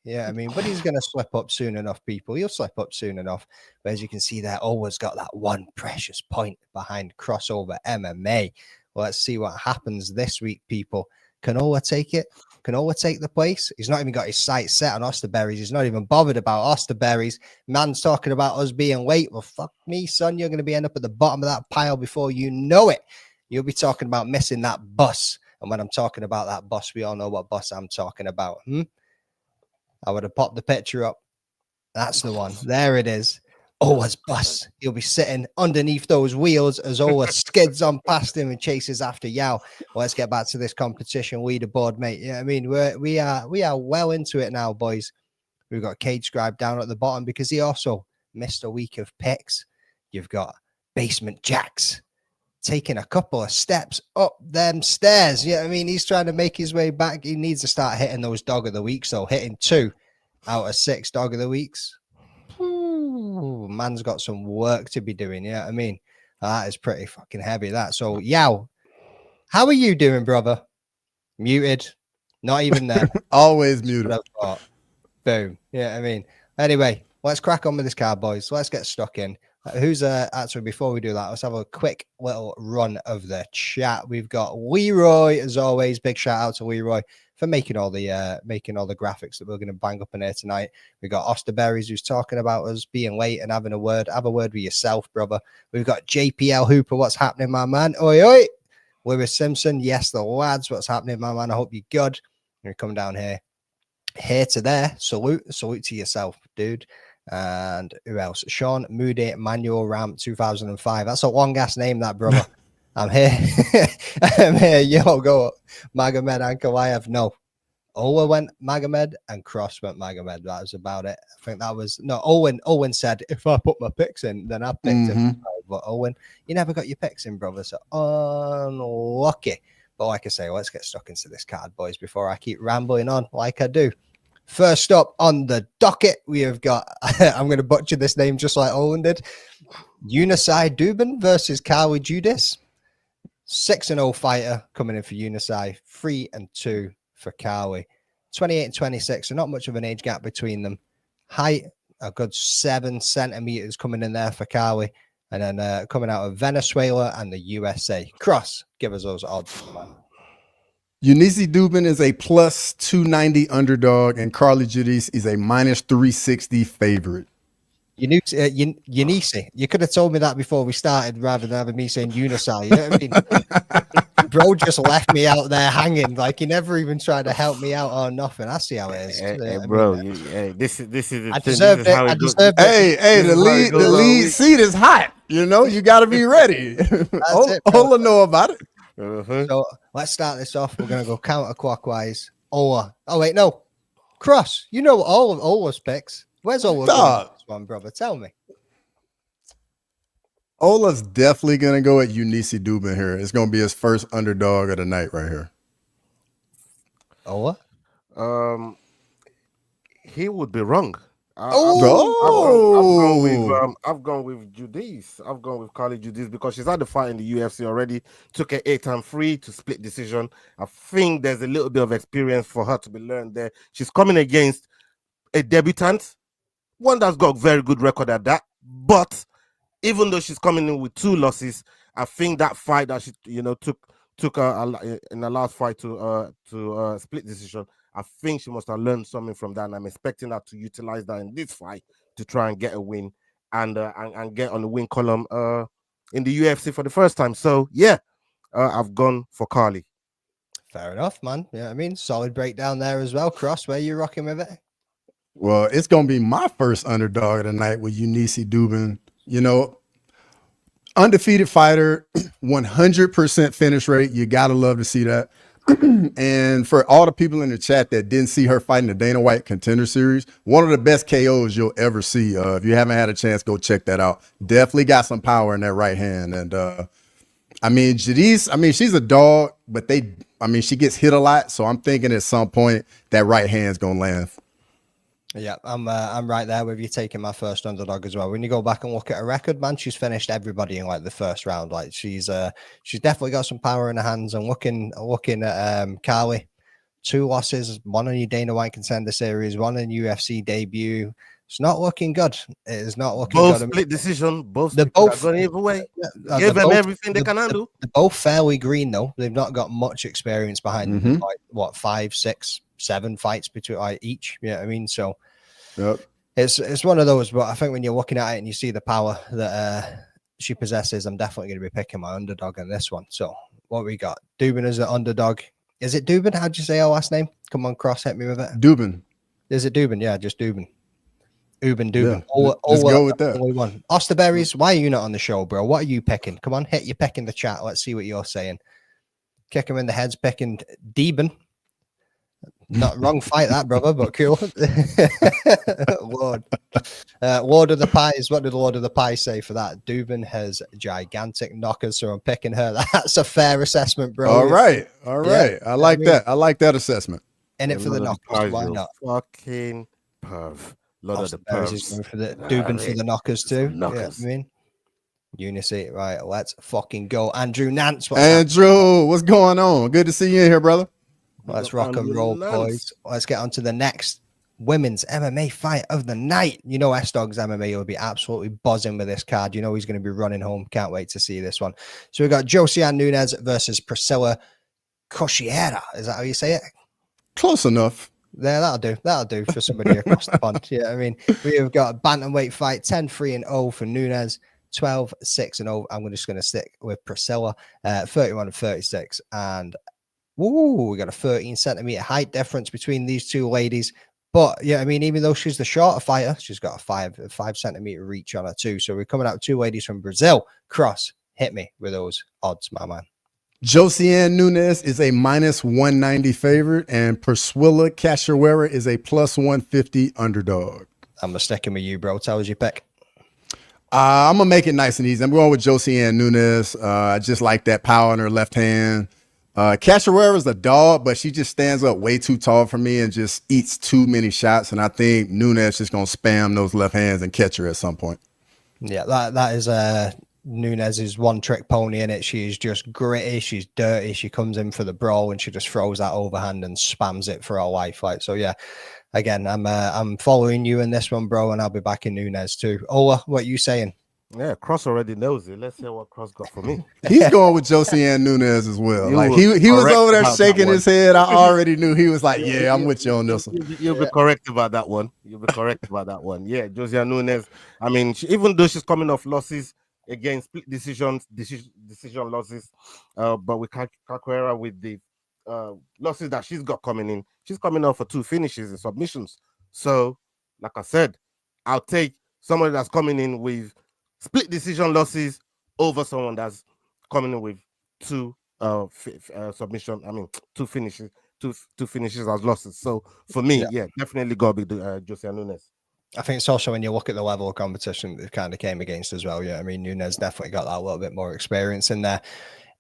Yeah, I mean, but he's going to slip up soon enough, people. He'll slip up soon enough. But as you can see there, always got that one precious point behind crossover MMA. Well, let's see what happens this week, people. Can Ola take it? Can Ola take the place? He's not even got his sights set on Osterberries. He's not even bothered about Osterberries. Man's talking about us being late. Well, fuck me, son. You're going to be end up at the bottom of that pile before you know it. You'll be talking about missing that bus. And when I'm talking about that bus, we all know what bus I'm talking about. I would have popped the picture up. That's the one. There it is. Ola's bus. He'll be sitting underneath those wheels as Ola skids on past him and chases after Yao. Well, let's get back to this competition leaderboard, mate. Yeah, I mean, we are well into it now, boys. We've got Cage Scribe down at the bottom because he also missed a week of picks. You've got Basement Jacks taking a couple of steps up them stairs. Yeah, I mean, he's trying to make his way back. He needs to start hitting those dog of the weeks, though. Hitting 2 out of 6 dog of the weeks. Ooh, man's got some work to be doing. Yeah, I mean, that is pretty fucking heavy, that. So, Yao, how are you doing, brother? Muted. Not even there. Always muted. Boom. Yeah, I mean, anyway, let's crack on with this card, boys. Let's get stuck in. Who's actually, before we do that, let's have a quick little run of the chat. We've got Leroy, as always. Big shout out to Leroy for making all the graphics that we're going to bang up in here tonight. We got Osterberries, who's talking about us being late and having a word. Have a word with yourself, brother. We've got JPL Hooper. What's happening, my man? Oi, oi. Lewis Simpson. Yes, the lads. What's happening, my man? I hope you're good. You're going to come down here to there. Salute to yourself, dude. And who else? Sean Moody, Manuel Ramp, 2005. That's a long ass name, that, brother. I'm here. I'm here. Yo, go. Magomed and Kalayev. No. Ola went Magomed and Cross went Magomed. That was about it. I think that was no. Owen said, if I put my picks in, then I picked him. But Owen, you never got your picks in, brother. So unlucky. But like I say, let's get stuck into this card, boys, before I keep rambling on like I do. First up on the docket, we have got, I'm going to butcher this name just like Owen did, Unisai Dubin versus Carly Judas. 6-0 fighter coming in for Unisai, 3-2 for Carly. 28 and 26, so not much of an age gap between them. Height, a good 7 centimeters coming in there for Carly. And then coming out of Venezuela and the USA. Cross, give us those odds, man. Eunice Dubin is a plus 290 underdog, and Carly Judice is a minus 360 favorite. Eunice, you could have told me that before we started rather than having me saying Unisai. You know what I mean? Bro just left me out there hanging, like he never even tried to help me out or nothing. I see how it is. Hey, bro, this is the I deserved it. I deserved it. Hey, the lead seat is hot. You know, you got to be ready. Ola know about it. So let's start this off. We're going to go counterclockwise. Ola. Oh, wait, no. Cross. You know all of Ola's picks. Where's Ola going this one, brother? Tell me. Ola's definitely going to go at Eunice Dubin here. It's going to be his first underdog of the night right here. Ola? He would be wrong. I've gone with Judice. I've gone with Carly Judice because she's had the fight in the UFC already. Took an 8-3 to split decision. I think there's a little bit of experience for her to be learned there. She's coming against a debutant, one that's got a very good record at that. But even though she's coming in with 2 losses, I think that fight that she took in the last fight to split decision, I think she must have learned something from that, and I'm expecting her to utilize that in this fight to try and get a win and get on the win column in the UFC for the first time. So yeah, I've gone for Carly. Fair enough, man. Yeah, I mean, solid breakdown there as well. Cross, where you rocking with it? Well, it's gonna be my first underdog of the night with Eunice Dubin. You know, undefeated fighter, 100% finish rate. You gotta love to see that. And for all the people in the chat that didn't see her fighting the Dana White Contender Series, one of the best KOs you'll ever see. If you haven't had a chance, go check that out. Definitely got some power in that right hand. And I mean, Judice, she's a dog, but she gets hit a lot. So I'm thinking at some point that right hand's gonna land. Yeah, I'm right there with you, taking my first underdog as well. When you go back and look at her record, man, she's finished everybody in like the first round. Like she's definitely got some power in her hands. And looking at Carly, 2 losses, 1 on your Dana White Contender Series, 1 in UFC debut. It's not looking good. It is not looking Both good. split decision. Both They're split could have both gone either way. they're Give them both- everything they can handle. they're both fairly green though. They've not got much experience behind them. Mhm. Like what 5, 6, 7 fights between like each. Yeah, I mean, so Yep. it's one of those. But I think when you're looking at it and you see the power that she possesses, I'm definitely going to be picking my underdog on this one. So what we got? Dubin as an underdog. Is it Dubin? How'd you say her last name? Come on, Cross, hit me with it. Dubin. Is it Dubin? Yeah, just Dubin. Dubin. Yeah, let's go with that. Only one. Osterberries, why are you not on the show, bro? What are you picking? Come on, hit your pick in the chat. Let's see what you're saying. Kick him in the heads, picking Deben. Not wrong fight that, brother, but cool. Lord. Lord of the Pies. What did Lord of the Pies say for that? Dubin has gigantic knockers, so I'm picking her. That's a fair assessment, bro. All right. All right. Yeah, I like that. I like that assessment. In it for the knockers. Why not? Fucking perv. Lord of the Osterberries is pervs. going for the Dubin for the knockers too. Knockers. Yeah, I mean, Unity. Right, let's fucking go. Andrew Nance. Andrew, what's going on? Good to see you in here, brother. Let's rock and roll, boys. Let's get on to the next women's MMA fight of the night. You know, S Dog's MMA will be absolutely buzzing with this card. You know, he's going to be running home. Can't wait to see this one. So we got Josiane Nunes versus Priscilla Cosciera. Is that how you say it? Close enough. There, that'll do. That'll do for somebody across the pond. Yeah, I mean, we have got a bantamweight fight 10-3-0 for Nunes, 12-6-0. I'm just going to stick with Priscilla, 31-36. And we got a 13 centimeter height difference between these two ladies. But yeah, I mean, even though she's the shorter fighter, she's got a 5 centimeter reach on her too. So we're coming out with 2 ladies from Brazil. Cross, hit me with those odds, my man. Josiane Nunes is a -190 favorite, and Priscilla Cachoeira is a +150 underdog. I'm gonna stick him with you, bro. Tell us your pick. I'm gonna make it nice and easy. I'm going with Josiane Nunes. I just like that power in her left hand. Cachoeira is a dog, but she just stands up way too tall for me and just eats too many shots. And I think Nunes just gonna spam those left hands and catch her at some point. Yeah, that is Nunes's one trick pony in it. She's just gritty, she's dirty, she comes in for the brawl and she just throws that overhand and spams it for her life. Like, so yeah, again, I'm following you in this one, bro, and I'll be back in Nunes too. Ola, what you saying? Yeah, Cross already knows it. Let's hear what Cross got for me. He's going with Josiane Nunes as well. You Like were he was correct over there about shaking that his head. I already knew he was like, "Yeah, I'm with you on this one." You'll be correct about that one. You'll be correct about that one. Yeah, Josiane Nunes. I mean, even though she's coming off losses again, split decision losses, but with Cachoeira with the losses that she's got coming in, she's coming off for 2 finishes and submissions. So, like I said, I'll take somebody that's coming in with split decision losses over someone that's coming in with 2 submission. I mean, 2 finishes, two finishes as losses. So for me, yeah definitely gotta be Josiane Nunes. I think it's also when you look at the level of competition that kind of came against as well. Yeah, I mean, Nunes definitely got that little bit more experience in there.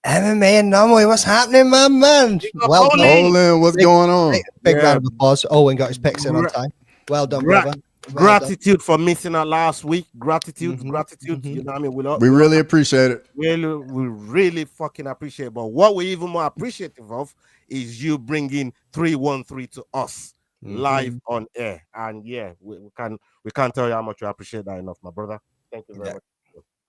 MMA anomaly, what's happening, my man? Well done. Olin, what's going on? Big round of applause. Owen got his picks in on time. Well done, brother. Gratitude for missing out last week. Gratitude. You know what I mean? We really appreciate it. We really fucking appreciate it. But what we're even more appreciative of is you bringing 313 to us live on air. And yeah, we can't tell you how much we appreciate that enough, my brother. Thank you very much.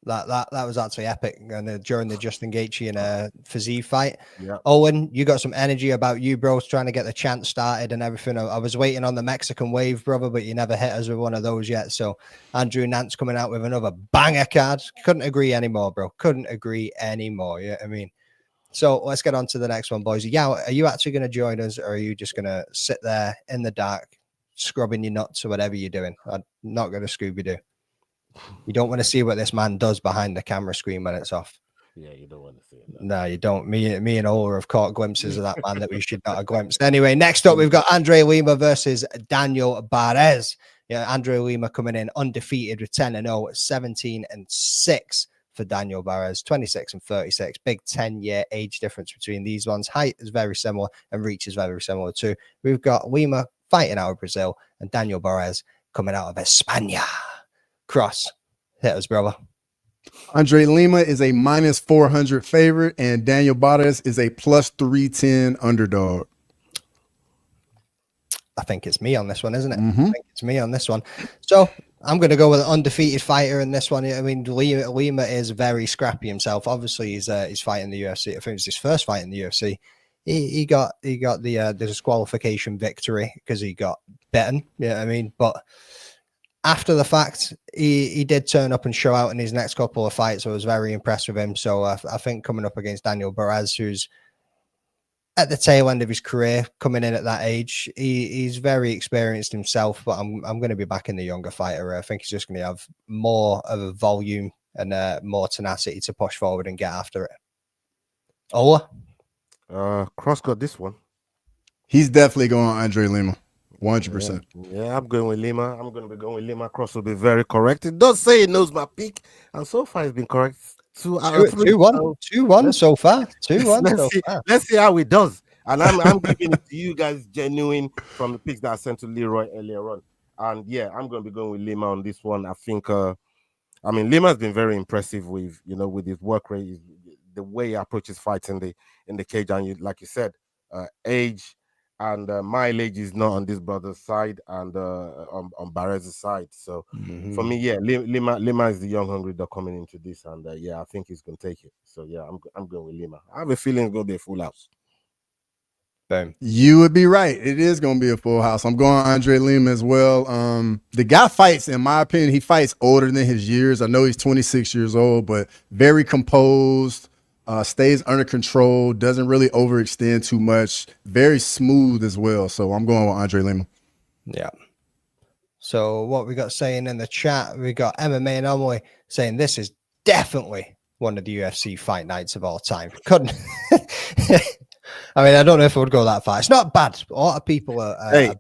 That was actually epic. And during the Justin Gaethje and Fiziev fight, yeah. Owen, you got some energy about you, bros, trying to get the chant started and everything. I was waiting on the Mexican wave, brother, but you never hit us with one of those yet. So Andrew Nance coming out with another banger card. Couldn't agree anymore, bro. Couldn't agree anymore. Yeah, I mean. So let's get on to the next one, boys. Yeah, are you actually going to join us, or are you just going to sit there in the dark, scrubbing your nuts or whatever you're doing? I'm not going to Scooby-Doo. You don't want to see what this man does behind the camera screen when it's off. Yeah, you don't want to see it. No, you don't. Me and Ola have caught glimpses of that man that we should not have glimpsed. Anyway, next up, we've got Andre Lima versus Daniel Barez. Yeah, Andre Lima coming in undefeated with 10-0, 17-6. For Daniel Barez, 26-36. Big 10-year age difference between these ones. Height is very similar and reach is very similar too. We've got Lima fighting out of Brazil and Daniel Barez coming out of España. Cross, hit us, brother. Andre Lima is a -400 favorite, and Daniel Barez is a +310 underdog. I think it's me on this one, isn't it? Mm-hmm. I think it's me on this one. So I'm going to go with an undefeated fighter in this one. I mean, Lima is very scrappy himself. Obviously, he's fighting the UFC. I think it was his first fight in the UFC. He got the disqualification victory because he got beaten. Yeah, I mean, but after the fact, he did turn up and show out in his next couple of fights. I was very impressed with him. So I think coming up against Daniel Barez, who's at the tail end of his career, coming in at that age, he's very experienced himself. But I'm going to be back in the younger fighter. I think he's just going to have more of a volume and more tenacity to push forward and get after it. Ola? Cross got this one. He's definitely going Andre Lima. 100%. Yeah, I'm going with Lima. I'm going to be going with Lima. Cross will be very correct. It does say it knows my pick, and so far it's been correct. 2 out of 3. 2-1 so far. 2-1 so far. Let's see how it does. And I'm giving it to you guys genuine from the picks that I sent to Leroy earlier on. And yeah, I'm going to be going with Lima on this one. I think, Lima's been very impressive with his work rate, the way he approaches fights in the cage. And like you said, age and mileage is not on this brother's side and on Barrez's side. So for me, yeah, Lima is the young hungry dog coming into this, and I think he's gonna take it. So yeah, I'm going with Lima. I have a feeling it's gonna be a full house. Boom. You would be right. It is going to be a full house. I'm going Andre Lima as well. The guy fights, in my opinion, he fights older than his years. I know he's 26 years old, but very composed. Stays under control, doesn't really overextend too much, very smooth as well. So I'm going with Andre Lima. Yeah. So what we got saying in the chat, we got MMA Anomaly saying this is definitely one of the UFC fight nights of all time. Couldn't. I mean, I don't know if I would go that far. It's not bad. A lot of people are. Hey,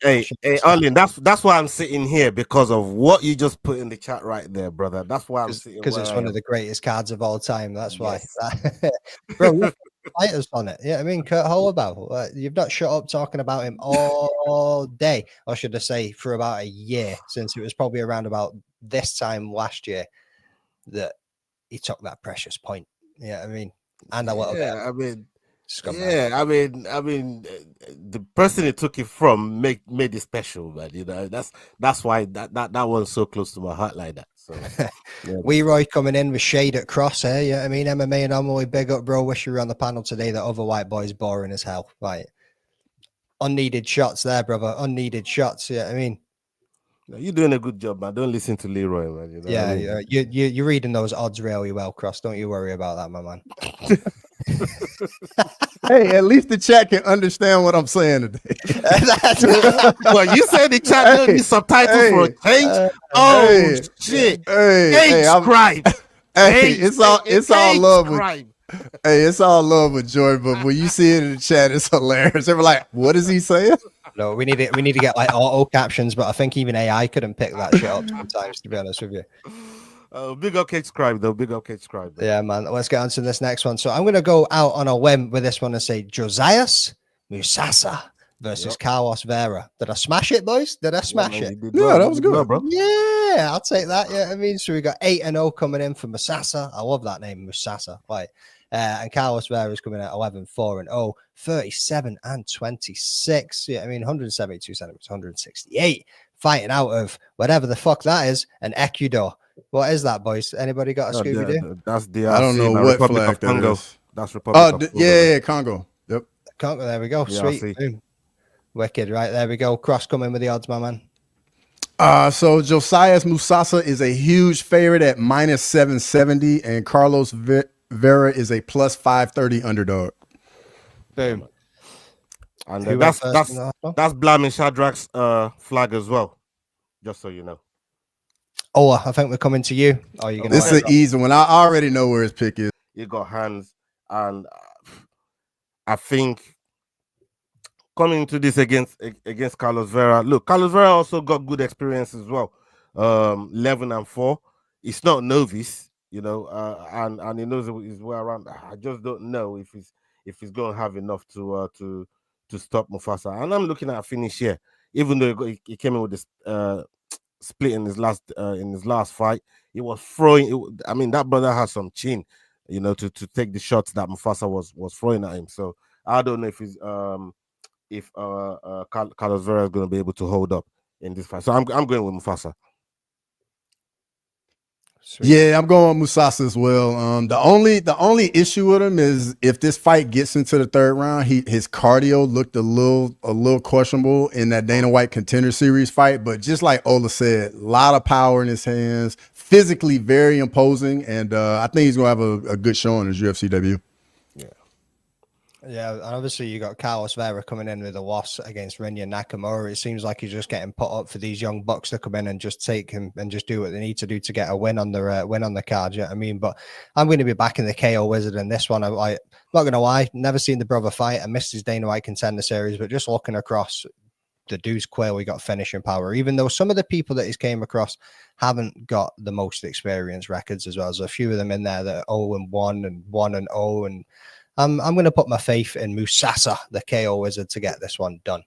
Arlen, that's why I'm sitting here, because of what you just put in the chat right there, brother. That's why I'm sitting. Because it's one of the greatest cards of all time. That's why. Yes. Bro, fighters on it. Yeah, I mean, Kurt Holloway, you've not shut up talking about him all day, or should I say, for about a year, since it was probably around about this time last year that he took that precious point. Yeah, I mean, and a little bit. I mean. Scumbag. Yeah, I mean, the person it took it from made it special, man. That's why that one's so close to my heart like that. So, Leroy coming in with shade at cross here. Yeah, I mean, MMA Anomaly, big up, bro. Wish you were on the panel today. That other white boy's boring as hell. Right, unneeded shots there, brother. Unneeded shots. Yeah, I mean, you're doing a good job, man. Don't listen to Leroy, man. Yeah, you're reading those odds really well, Cross. Don't you worry about that, my man. Hey, at least the chat can understand what I'm saying today. Well, you said the chat don't need subtitles for a change. Shit! Hey, subscribe. It's all love. It's all love with Joy, but when you see it in the chat, it's hilarious. They're like, "What is he saying?" No, we need to get like auto captions, but I think even AI couldn't pick that shit up sometimes. To be honest with you. Big up Kate Scribe though. Big up Kate Scribe. Yeah, man. Let's get on to this next one. So I'm going to go out on a whim with this one and say Josias Musasa versus Carlos Vera. Did I smash it, boys? Did I smash it? Yeah, that was good, bro. Yeah, I'll take that. Yeah, I mean, so we got 8-0 coming in for Musasa. I love that name, Musasa. Right. And Carlos Vera is coming at 11-4-0, 37-26. Yeah, I mean, 172 centimeters, 168. Fighting out of whatever the fuck that is, an Ecuador. What is that, boys? Anybody got a Scooby-Doo? That's the I don't know what Republic flag of Congo. that is. That's Republic of Congo. Yeah, Congo. Yep. Congo, there we go. Sweet. Boom. Wicked, right? There we go. Cross coming with the odds, my man. So Josias Musasa is a huge favorite at minus 770, and Carlos Vera is a plus 530 underdog. Boom. And that's blaming Shadrach's flag as well, just so you know. Oh, I think we're coming to you. Oh, you're gonna. This is an easy one. I already know where his pick is. He got hands, and I think coming to this against Carlos Vera. Look, Carlos Vera also got good experience as well. 11-4. It's not novice, and he knows his way around. I just don't know if he's going to have enough to stop Mufasa. And I'm looking at a finish here, even though he came in with this split in his last fight. He was throwing. I mean, that brother has some chin, to take the shots that Mufasa was throwing at him. So I don't know if he's if Carlos Vera is going to be able to hold up in this fight. So I'm going with Mufasa. Sweet. Yeah, I'm going with Musasa as well. The only issue with him is if this fight gets into the third round, his cardio looked a little questionable in that Dana White Contender Series fight. But just like Ola said, a lot of power in his hands, physically very imposing, and I think he's gonna have a good showing in his UFC debut. Yeah, and obviously you got Carlos Vera coming in with a loss against Rinya Nakamura. It seems like he's just getting put up for these young bucks to come in and just take him and just do what they need to do to get a win on the card. You know what I mean? But I'm going to be backing the KO Wizard in this one. I'm not going to lie, never seen the brother fight. I missed his Dana White Contender Series, but just looking across, the dude's clearly got finishing power, even though some of the people that he's came across haven't got the most experience records as well. There's a few of them in there that are 0-1 and 1-0, and I'm going to put my faith in Musasa, the KO Wizard, to get this one done.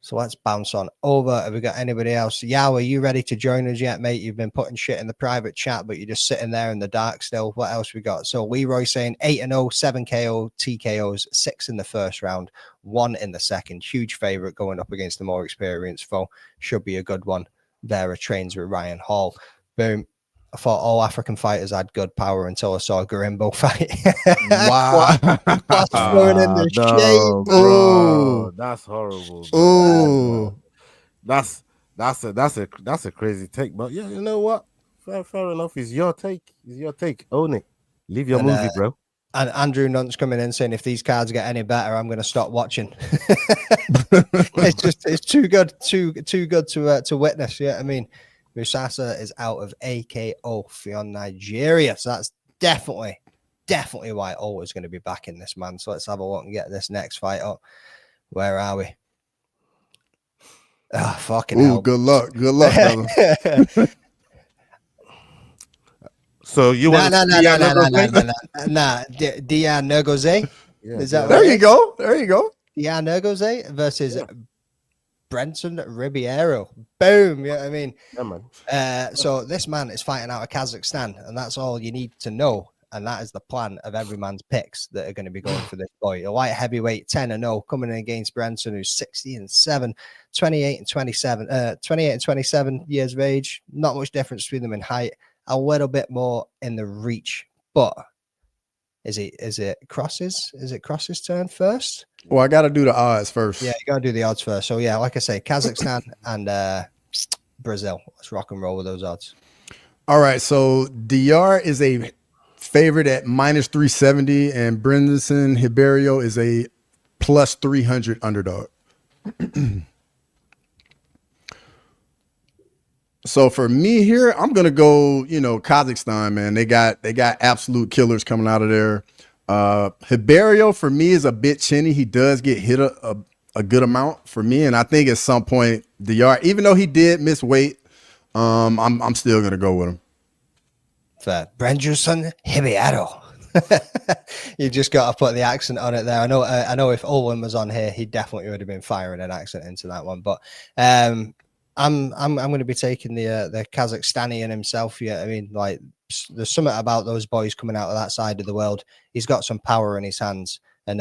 So let's bounce on over. Have we got anybody else? Yao, are you ready to join us yet, mate? You've been putting shit in the private chat, but you're just sitting there in the dark still. What else we got? So Leroy saying 8-0, 7 KO, TKOs, 6 in the first round, 1 in the second. Huge favorite going up against the more experienced foe. Should be a good one. Vera trains with Ryan Hall. Boom. I thought all African fighters had good power until I saw a Garimbo fight. Wow. That's throwing in the shade. Bro, that's horrible. Oh, That's a crazy take. But yeah, you know what? Fair enough. It's your take. It's your take. Own it. Leave your movie, bro. And Andrew Nunt's coming in saying, if these cards get any better, I'm going to stop watching. It's too good, too good to witness. Yeah, I mean, Musasa is out of AKO for Nigeria, so that's definitely why always going to be backing this man. So let's have a look and get this next fight up. Where are we? Ah, fucking hell! Good luck, brother. So you want Dian Nergoze? Is that there? You go. There you go. Dian Nergoze versus Brenton Ribeiro. Boom. Yeah, I mean, so this man is fighting out of Kazakhstan, and that's all you need to know. And that is the plan of every man's picks that are going to be going for this boy. A light heavyweight 10-0 coming in against Brenton, who's 60-7, 28 and 27 years of age. Not much difference between them in height. A little bit more in the reach, but is it Cross's? Is it Cross's turn first? Well, I got to do the odds first. Yeah, you got to do the odds first. So yeah, like I say, Kazakhstan and Brazil. Let's rock and roll with those odds. All right, so DR is a favorite at -370, and Brendan Ribeiro is a +300 underdog. So for me here, I'm gonna go, Kazakhstan, man. They got absolute killers coming out of there. Ribeiro for me is a bit chinny. He does get hit a good amount for me, and I think at some point DR, even though he did miss weight, I'm still gonna go with him. Fair. Brendan Ribeiro. You just got to put the accent on it there. I know if Owen was on here, he definitely would have been firing an accent into that one. But I'm going to be taking the Kazakhstani himself. Yeah, I mean, like, there's something about those boys coming out of that side of the world. He's got some power in his hands, and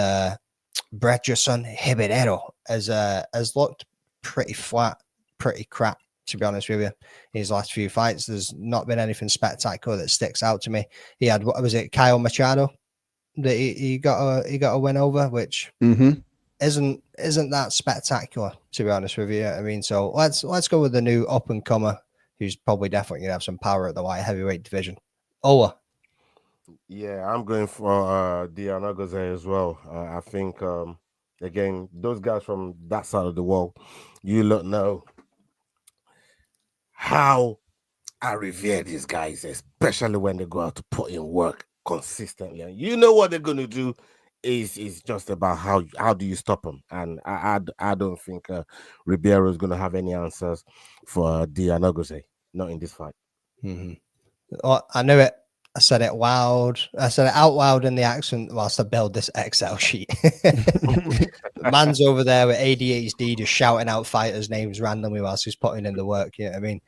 Brendan Ribeiro has looked pretty flat, pretty crap, to be honest with you. In his last few fights, there's not been anything spectacular that sticks out to me. He had, what was it, Kyle Machado that he got a win over, which isn't that spectacular, to be honest with you. I mean, so let's go with the new up and comer, who's probably definitely gonna have some power at the light heavyweight division. Ola. Yeah, I'm going for Dianagoze as well. I think again, those guys from that side of the world, you look know how I revere these guys, especially when they go out to put in work consistently. And you know what they're going to do is just about how do you stop them. And I don't think Ribeiro is going to have any answers for Dianagoze, not in this fight. Oh, I knew it. I said it loud. I said it out loud in the accent whilst I build this Excel sheet. Man's over there with ADHD just shouting out fighters' names randomly whilst he's putting in the work. You know what I mean?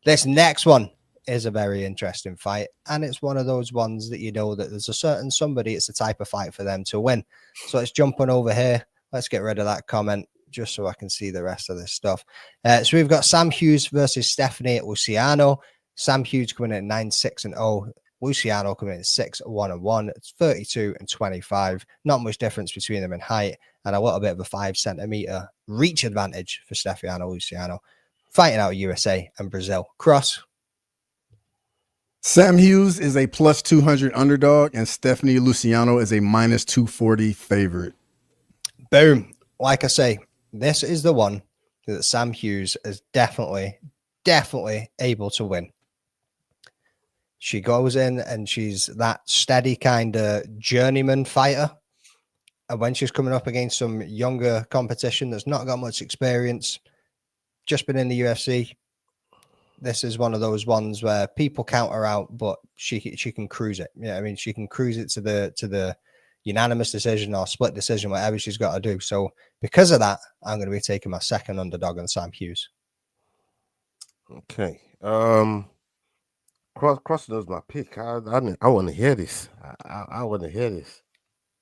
This next one is a very interesting fight, and it's one of those ones that you know that there's a certain somebody, it's the type of fight for them to win. So let's jump on over here. Let's get rid of that comment. just so I can see the rest of this stuff. So we've got Sam Hughes versus Stephanie Luciano. Sam Hughes coming in at 9-6-0. Luciano coming in at 6-1-1. It's 32-25. Not much difference between them in height, and a little bit of a 5 centimeter reach advantage for Stephanie Luciano. Fighting out of USA and Brazil. Cross. Sam Hughes is a plus 200 underdog, and Stephanie Luciano is a minus 240 favorite. Boom. Like I say, this is the one that Sam Hughes is definitely able to win. She goes in and she's that steady kind of journeyman fighter. And when she's coming up against some younger competition that's not got much experience, just been in the UFC, this is one of those ones where people count her out, but she can cruise it. Yeah, I mean, she can cruise it to the unanimous decision or split decision, whatever she's got to do. So because of that, I'm going to be taking my second underdog on Sam Hughes. Okay. Cross knows my pick. I want to hear this. I want to hear this.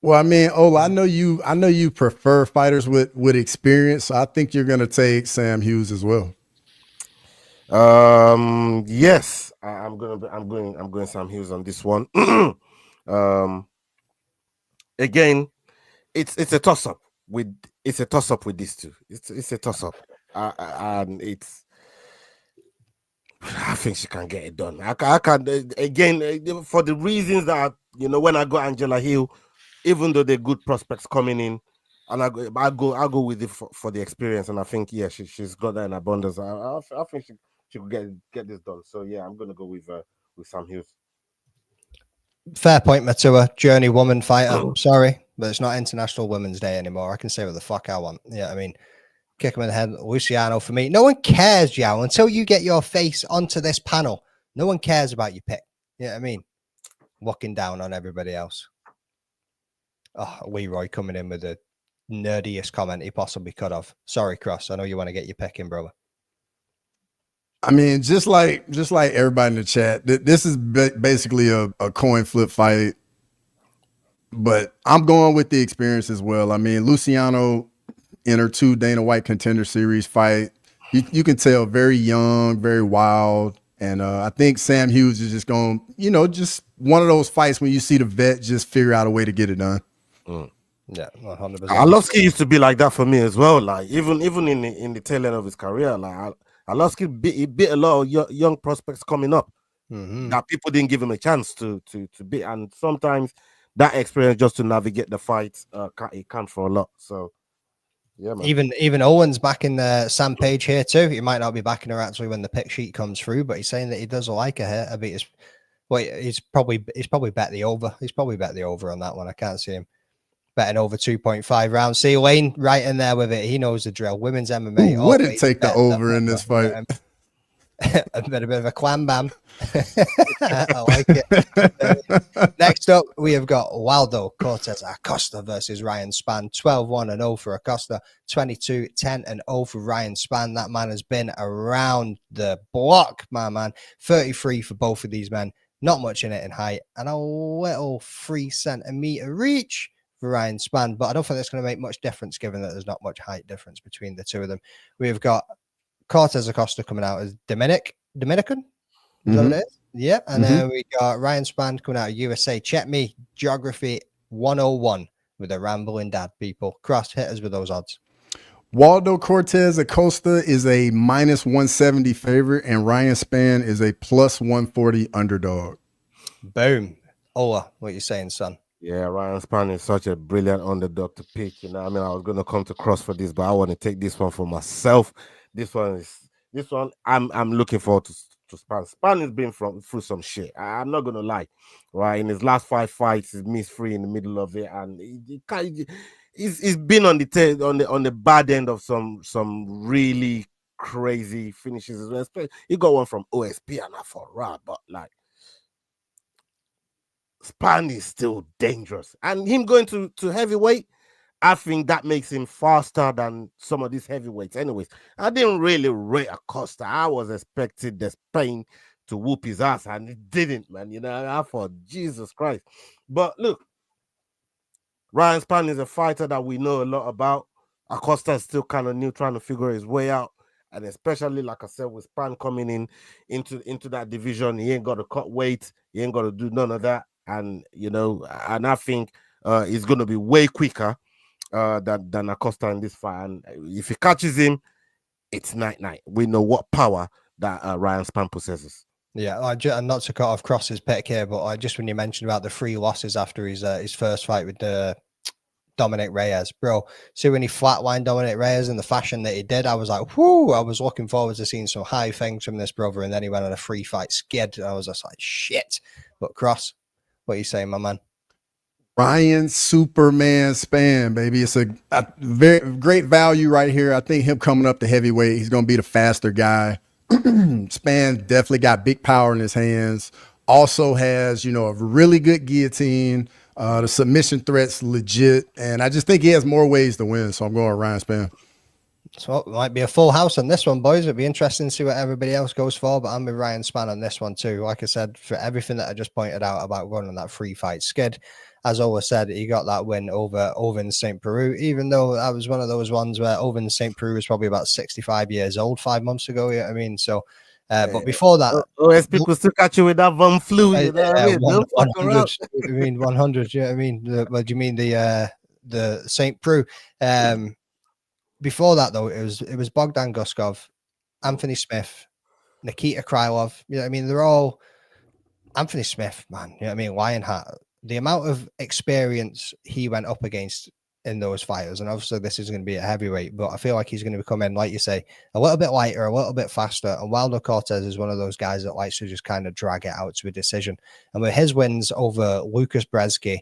Well, I mean, Ola, I know you prefer fighters with experience. So I think you're going to take Sam Hughes as well. Yes, I'm going Sam Hughes on this one. Again, it's a toss up with these two. It's a toss up, and I think she can get it done. I can again for the reasons that when I go Angela Hill, even though they're good prospects coming in, and I go with it for the experience, and I think she's got that in abundance. I think she could get this done. So yeah, I'm gonna go with Sam Hughes. Fair point, Matua. Journey woman fighter. Sorry, but it's not International Women's Day anymore. I can say what the fuck I want. Yeah, I mean, kick him in the head. Luciano for me. No one cares, Yao, until you get your face onto this panel. No one cares about your pick. Yeah, I mean, looking down on everybody else. Oh, Leroy coming in with the nerdiest comment he possibly could have. Sorry, Cross. I know you want to get your pick in, brother. I mean, just like everybody in the chat, this is basically a coin flip fight, but I'm going with the experience as well. I mean, Luciano in her 2 Dana White Contender Series fight, you can tell very young, very wild, and I think Sam Hughes is just going, just one of those fights when you see the vet just figure out a way to get it done. Yeah, 100%. Arlovsky used to be like that for me as well. Like even in the tail end of his career, like Arlovsky beat a lot of young prospects coming up that people didn't give him a chance to beat, and sometimes that experience just to navigate the fight it counts for a lot. So yeah, man. Even Owen's backing Sam Page here too. He might not be backing her actually when the pick sheet comes through, but he's saying that he does like her here. I mean, he's probably bet the over. He's probably bet the over on that one. I can't see him betting over 2.5 rounds. See Lane right in there with it. He knows the drill. Women's MMA. Who wouldn't take the over in this fight? A bit of a clam bam. I like it. Next up, we have got Waldo Cortez Acosta versus Ryan Spann. 12-1-0 for Acosta, 22-10-0 for Ryan Spann. That man has been around the block, my man. 33 for both of these men. Not much in it in height, and a little 3 centimeter reach for Ryan Spann, but I don't think that's going to make much difference given that there's not much height difference between the two of them. We've got Cortez Acosta coming out as Dominican. Is that what it is? Yeah. And then we got Ryan Spann coming out of USA. Check me, Geography 101 with a rambling dad, people. Cross hitters with those odds. Waldo Cortez Acosta is a minus 170 favorite, and Ryan Spann is a plus 140 underdog. Boom. Ola, what you saying, son? Yeah, Ryan Spann is such a brilliant underdog to pick. I mean, I was gonna come to Cross for this, but I want to take this one for myself. This one I'm looking forward to Spann. Spann has been through some shit. I'm not gonna lie. Right, in his last 5 fights, he's missed 3 in the middle of it, and he's been on the bad end of some really crazy finishes as well. He got one from OSP and I thought, right, but like Spann is still dangerous, and him going to heavyweight, I think that makes him faster than some of these heavyweights. Anyways, I didn't really rate Acosta. I was expecting the Spain to whoop his ass, and it didn't, man. I thought, Jesus Christ. But look, Ryan Spann is a fighter that we know a lot about. Acosta is still kind of new, trying to figure his way out. And especially, like I said, with Span coming into that division, he ain't got to cut weight. He ain't got to do none of that. And, and I think he's going to be way quicker than Acosta in this fight. And if he catches him, it's night-night. We know what power that Ryan Span possesses. Yeah, and not to cut off Cross's pick here, but just when you mentioned about the 3 losses after his first fight with Dominic Reyes, bro. See, when he flatlined Dominic Reyes in the fashion that he did, I was like, whoo, I was looking forward to seeing some high things from this brother. And then he went on a 3-fight skid. And I was just like, shit. But Cross, what are you saying, my man? Ryan Superman Span, baby. It's a very great value right here. I think him coming up to heavyweight, he's going to be the faster guy. Span definitely got big power in his hands. Also has, a really good guillotine. The submission threat's legit, and I just think he has more ways to win. So I'm going with Ryan Span. So it might be a full house on this one, boys. It'd be interesting to see what everybody else goes for, but I'm with Ryan Span on this one too. Like I said, for everything that I just pointed out about running that 3-fight skid, as always said, he got that win over Ovin St. Peru, even though that was one of those ones where Ovin St. Peru was probably about 65 years old 5 months ago. You know what I mean? So, but before that, people still catch you with that Von Flu. You know what I mean? 100. I mean 100. You know what I mean? What do you mean the St. Peru? Before that though, it was Bogdan Guskov, Anthony Smith, Nikita Krylov. You know what I mean? They're all Anthony Smith, man. You know what I mean? Lionheart. The amount of experience he went up against in those fighters, and obviously this is going to be a heavyweight, but I feel like he's going to come in, like you say, a little bit lighter, a little bit faster. And Wilder Cortez is one of those guys that likes to just kind of drag it out to a decision. And with his wins over Lucas Brzeski,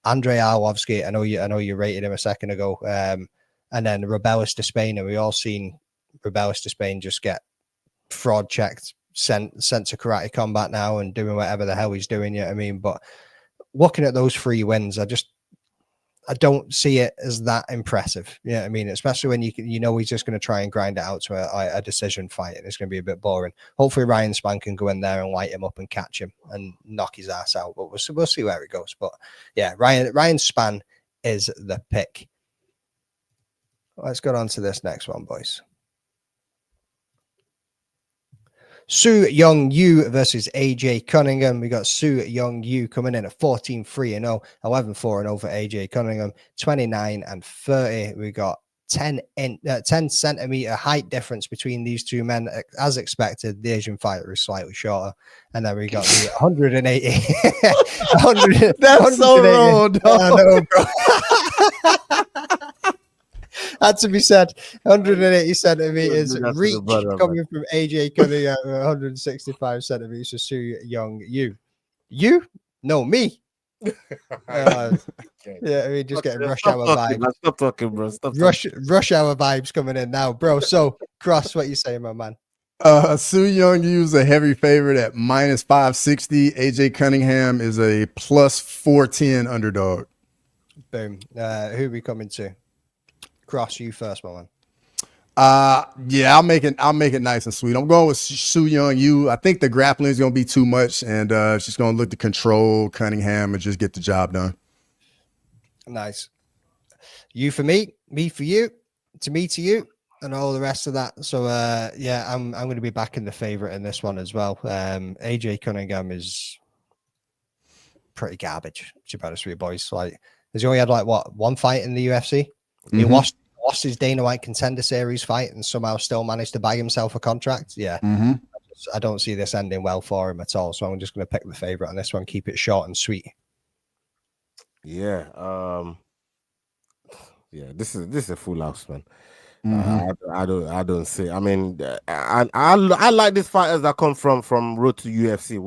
Andrei Arlovsky, I know you rated him a second ago, and then Rebellis to Spain, and we all seen Rebellis to Spain just get fraud checked, sent to karate combat now, and doing whatever the hell he's doing. You know what I mean? But looking at those 3 wins, I don't see it as that impressive. Yeah, I mean, especially when he's just going to try and grind it out to a decision fight, and it's going to be a bit boring. Hopefully, Ryan Span can go in there and light him up and catch him and knock his ass out. But we'll see where it goes. But yeah, Ryan Span is the pick. Let's go on to this next one, boys. Su Young Yu versus AJ Cunningham. We got Su Young Yu coming in at 14-3-0, 11-4-0 for AJ Cunningham, 29-30. We got 10 centimeter height difference between these two men. As expected, the Asian fighter is slightly shorter. And then we got the 180. 100, That's so wrong, dog. I know, bro. Had to be said. 180 centimeters reach coming from AJ Cunningham, 165 centimeters for Su Young Yu. You? No, me. Yeah, I mean, just getting rush hour vibes. Stop talking, bro. Stop rush hour vibes coming in now, bro. So, Cross, what you saying, my man? Su Young Yu's a heavy favorite at -560. AJ Cunningham is a +410 underdog. Boom. Who are we coming to? Cross, you first, my man. Yeah, I'll make it nice and sweet. I'm going with Su Young Yu. I think the grappling is going to be too much, and she's going to look to control Cunningham and just get the job done. Nice. You for me for you, to me to you, and all the rest of that. So yeah, I'm going to be backing the favorite in this one as well. AJ Cunningham is pretty garbage, to be honest with you, boys. Like, he only had one fight in the UFC. He lost his Dana White Contender Series fight and somehow still managed to buy himself a contract. Yeah, I don't see this ending well for him at all. So I'm just going to pick the favorite on this one. Keep it short and sweet. Yeah, yeah. This is a full house, man. I don't see. I mean, I like these fighters that come from road to UFC.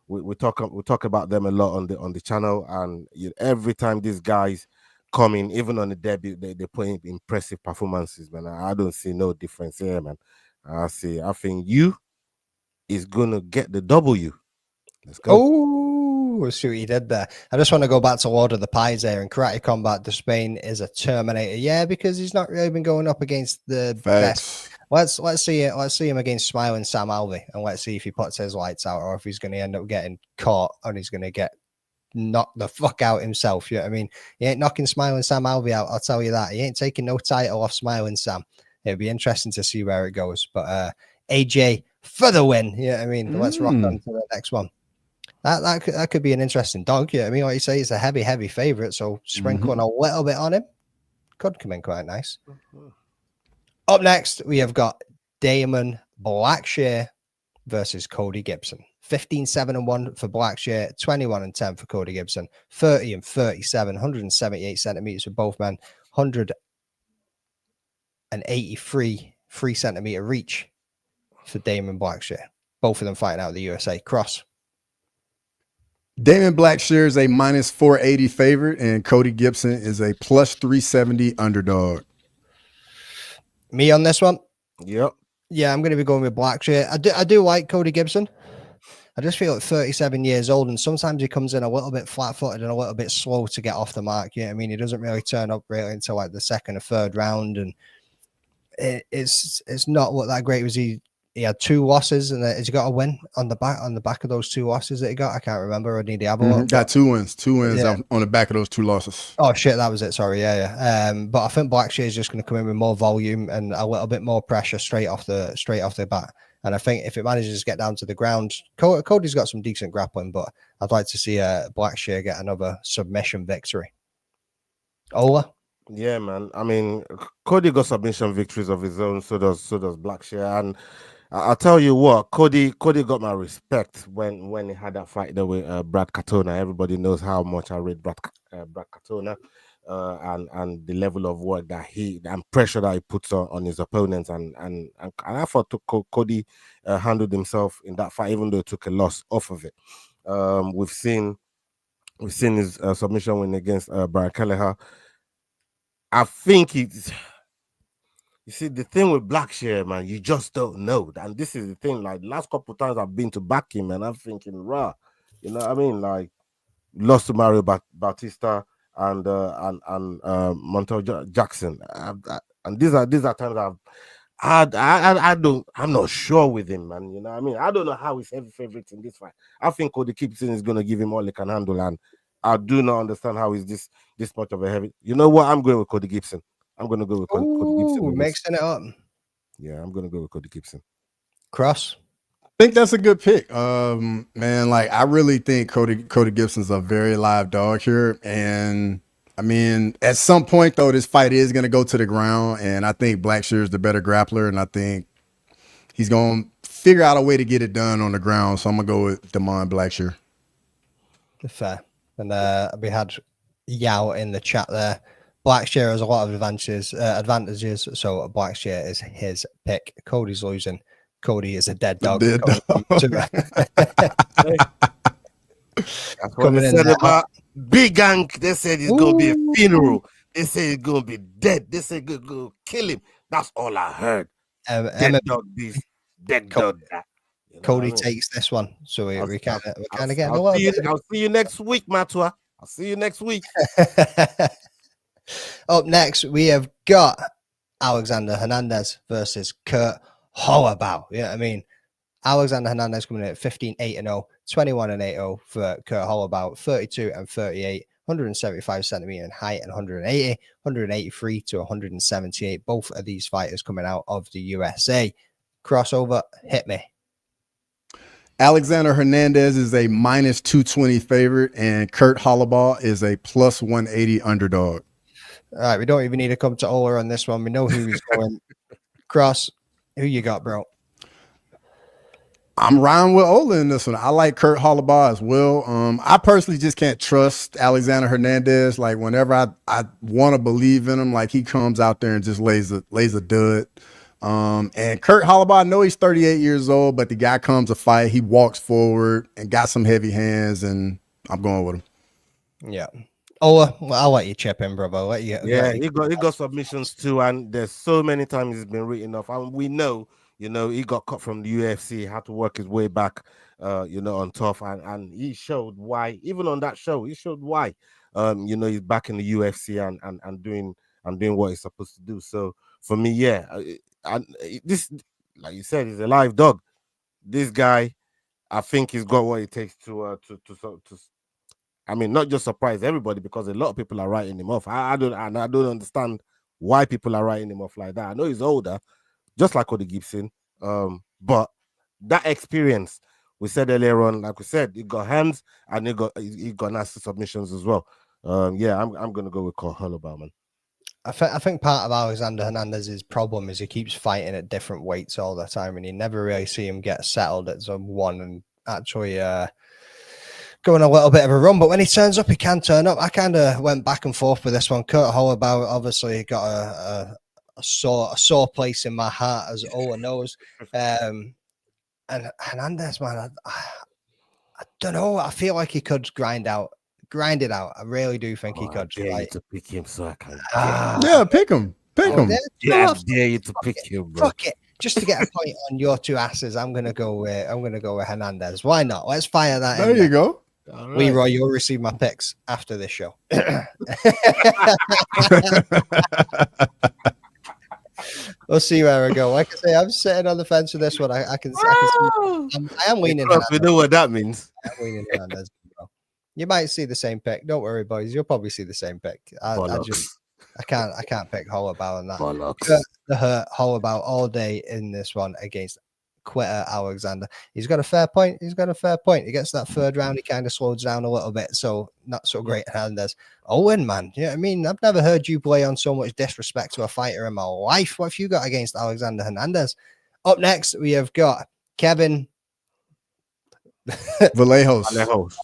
We talk about them a lot on the channel, and every time these guys coming, even on the debut, they put in impressive performances, man. I don't see no difference here, man. I think you is gonna get the W. Let's go. Oh, we'll see what he did there. I just want to go back to Lord of the Pies there. In Karate Combat, Despain is a Terminator. Yeah, because he's not really been going up against the best. Let's see it. Let's see him against Smiling Sam Alvey, and let's see if he puts his lights out or if he's going to end up getting caught and he's going to get knock the fuck out himself. You know what I mean? He ain't knocking Smiling Sam Alvey out. I'll tell you that. He ain't taking no title off Smiling Sam. It'd be interesting to see where it goes. But AJ for the win. Yeah, I mean, let's rock on to the next one. That could be an interesting dog. Yeah, I mean, like you say, it's a heavy favorite. So sprinkling a little bit on him could come in quite nice. Up next, we have got Damon Blackshear versus Cody Gibson. 15-7-1 for Blackshear, 21-10 for Cody Gibson, 30-37, 178 centimeters for both men, 183 3-centimeter reach for Damon Blackshear. Both of them fighting out of the USA. Cross. Damon Blackshear is a minus 480 favorite, and Cody Gibson is a plus 370 underdog. Me on this one? Yep. Yeah, I'm going to be going with Blackshear. I do like Cody Gibson. I just feel like 37 years old, and sometimes he comes in a little bit flat-footed and a little bit slow to get off the mark. Yeah, I mean, he doesn't really turn up really until like the second or third round, and it's not what that great was. He had 2 losses, and has he got a win on the back of those 2 losses that he got? I can't remember. I need to have a look. Got 2 wins on the back of those 2 losses. Oh shit, that was it. Sorry, yeah. But I think Blackshear is just going to come in with more volume and a little bit more pressure straight off the bat. And I think if it manages to get down to the ground, Cody's got some decent grappling, but I'd like to see Blackshear get another submission victory. Ola? Yeah, man. I mean, Cody got submission victories of his own. So does Blackshear, and I'll tell you what, Cody got my respect when he had that fight there with Brad Katona. Everybody knows how much I rate Brad Katona, and the level of work that and pressure that he puts on his opponents, and I thought Cody handled himself in that fight, even though he took a loss off of it. We've seen his submission win against Brian Kelleher. I think it's. You see, the thing with Blackshear, man, you just don't know. And this is the thing. Like, the last couple of times I've been to back him, and I'm thinking, rah, you know what I mean? Like, lost to Mario Bautista and Montel Jackson. And these are times I'm not sure with him, man. You know what I mean? I don't know how he's heavy favorite in this fight. I think Cody Gibson is going to give him all he can handle, and I do not understand how is this much of a heavy. You know what? I'm going with Cody Gibson. I'm going to go with Cody Gibson. Mixing it up. Yeah, I'm going to go with Cody Gibson. Cross. I think that's a good pick. Man, like, I really think Cody Gibson's a very live dog here. And I mean, at some point though, this fight is going to go to the ground, and I think Blackshear is the better grappler, and I think he's going to figure out a way to get it done on the ground. So I'm going to go with Damon Blackshear. Fair. And we had Yao in the chat there. Blackshear has a lot of advantages, so Blackshear is his pick. Cody's losing. Cody is a dead dog. That's what they said about Big Gang. They said it's going to be a funeral. They said it's going to be dead. They said it's going to kill him. That's all I heard. Dead dog this, dead dog that. You know Cody takes this one, so we kind of getting a little bit. I'll see you next week, Matua. I'll see you next week. Up next, we have got Alexander Hernandez versus Kurt Holloway. Yeah, I mean, Alexander Hernandez coming in at 15-8-0, 21-8-0 for Kurt Holloway, 32-38, 175 centimeter in height, and 183 to 178. Both of these fighters coming out of the USA. Crossover, hit me. Alexander Hernandez is a minus 220 favorite, and Kurt Holloway is a plus 180 underdog. All right, we don't even need to come to Ola on this one. We know who he's going. Cross, who you got, bro? I'm riding with Ola in this one. I like Kurt Holloway as well. I personally just can't trust Alexander Hernandez. Like, whenever I want to believe in him, like, he comes out there and just lays a dud. And Kurt Holloway, I know he's 38 years old, but the guy comes to fight. He walks forward and got some heavy hands, and I'm going with him. Yeah. Ola, I'll let you chip in, brother. He got submissions too, and there's so many times he's been written off, and we know, you know, he got cut from the UFC, had to work his way back, on tough, and he showed why. Even on that show, he showed why. He's back in the UFC and doing what he's supposed to do. So for me, yeah, and this, like you said, he's a live dog. This guy, I think he's got what it takes to I mean, not just surprise everybody, because a lot of people are writing him off. I don't understand why people are writing him off like that. I know he's older, just like Cody Gibson, but that experience, we said earlier on, like we said, he got hands and he got nasty submissions as well. Yeah, I'm gonna go with Holloway, man. I think part of Alexander Hernandez's problem is he keeps fighting at different weights all the time, and you never really see him get settled at zone one and actually going a little bit of a run. But when he turns up, he can turn up. I kind of went back and forth with this one. Kurt Holloway obviously got a sore place in my heart, as Ola knows. And Hernandez, man, I don't know. I feel like he could grind it out. I really do think he could. I dare you to pick him so I can. Yeah, pick him. Pick him. I dare you to pick him, bro. Fuck it. Just to get a point on your two asses, I'm gonna go with Hernandez. Why not? Let's fire that. There you go. All Leroy, you'll receive my picks after this show. We'll see where I go. Like I say, I'm sitting on the fence with this one. I am leaning. We know what that means. I'm leaning Hernandez, bro. You might see the same pick. Don't worry, boys. You'll probably see the same pick. I can't pick Holloway in that. The hurt Holloway all day in this one against quitter Alexander. He's got a fair point. He gets that third round. He kind of slows down a little bit. So not so great Hernandez. Owen, man. You know what I mean? I've never heard you play on so much disrespect to a fighter in my life. What have you got against Alexander Hernandez? Up next, we have got Kevin Vallejos.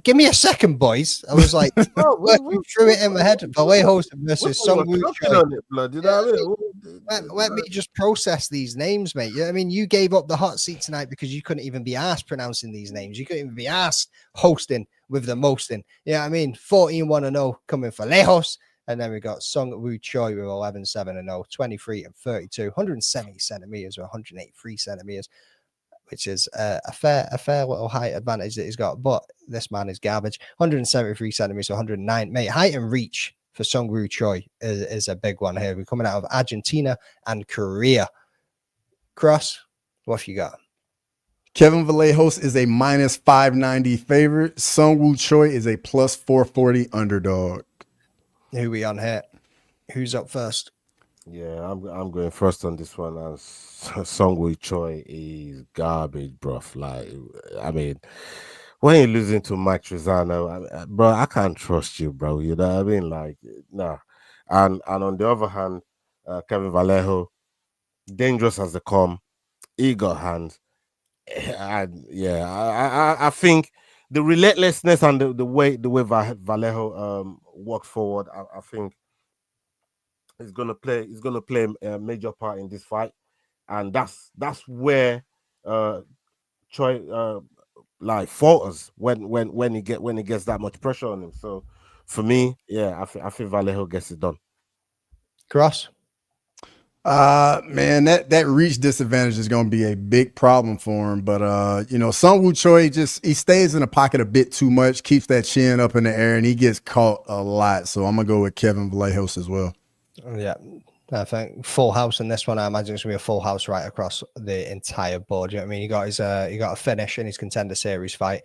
Give me a second, boys. I was like, working through it in my head. Vallejos versus Song Woo Choi. Let me just process these names, mate. You know what I mean? You gave up the hot seat tonight because you couldn't even be asked pronouncing these names. You couldn't even be asked hosting with the mosting. You know what I mean? 14-1-0 coming for Lejos. And then we got Song Woo Choi with 11-7-0, 23 and 32, 170 centimeters or 183 centimeters. Which is a fair little height advantage that he's got. But this man is garbage. 173 centimeters, 109. Mate, height and reach for Song Woo Choi is a big one here. We're coming out of Argentina and Korea. Cross, what have you got? Kevin Vallejos is a minus 590 favorite. Song Woo Choi is a plus 440 underdog. Who we on here? Who's up first? Yeah, I'm going first on this one. As Song Woo Choi is garbage, bruv. Like, I mean, when you're losing to Mike Trizano, bro, I can't trust you, bro. You know what I mean? Like, nah. And on the other hand, Kevin Vallejo, dangerous as they come, he got hands. And yeah, I think the relentlessness and the way Vallejo walks forward, I think is gonna play a major part in this fight, and that's where Choi like falters when he gets that much pressure on him. So for me, yeah, I think Vallejo gets it done. Cross. Man, that reach disadvantage is going to be a big problem for him. But Song Woo Choi he stays in the pocket a bit too much, keeps that chin up in the air, and he gets caught a lot. So I'm gonna go with Kevin Vallejos as well. Yeah, I think full house in this one. I imagine it's gonna be a full house right across the entire board. You know what I mean? He got a finish in his contender series fight,